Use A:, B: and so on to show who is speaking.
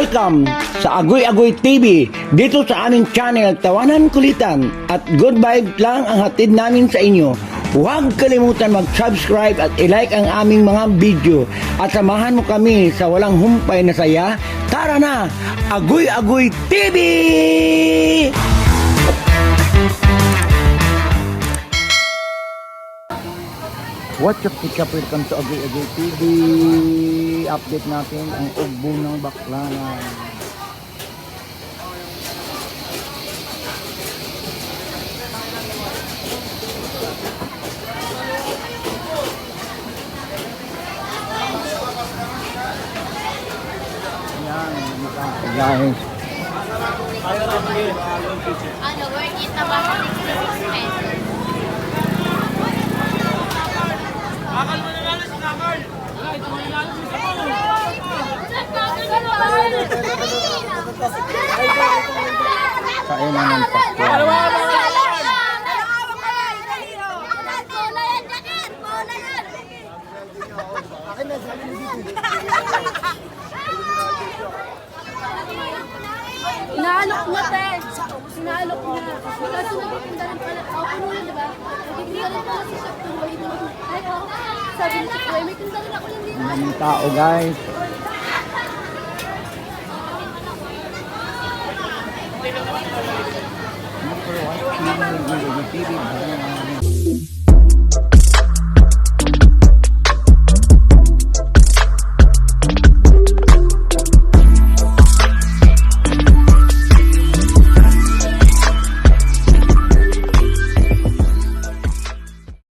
A: Welcome sa Agoy Agoy TV. Dito sa aming channel, Tawanan Kulitan at good vibes lang ang hatid namin sa inyo. Huwag kalimutan mag-subscribe at i-like ang aming mga video at samahan mo kami sa walang humpay na saya. Tara na! Agoy Agoy TV! What's up, welcome to Agoy Agoy TV. Update natin ang ugbo ng baklangan. Yan, guys.
B: Ano, worth it na ba? 66 pesos.
C: Bakal mo na lalo si Nakal! Wala, ito mo na lalo si Nakal!
A: Kainan ng pakwan.
B: Inaalok mo, te. Inaalok mo na. Kaso nagpunta rin pala. Ako muna, diba? Nagpunta rin pala sa shop ng wait mo. Ay, ako. Sabi ni Chikwe, may tinda rin ako lang dito.
A: Ang daming tao, guys. Number 1 TV,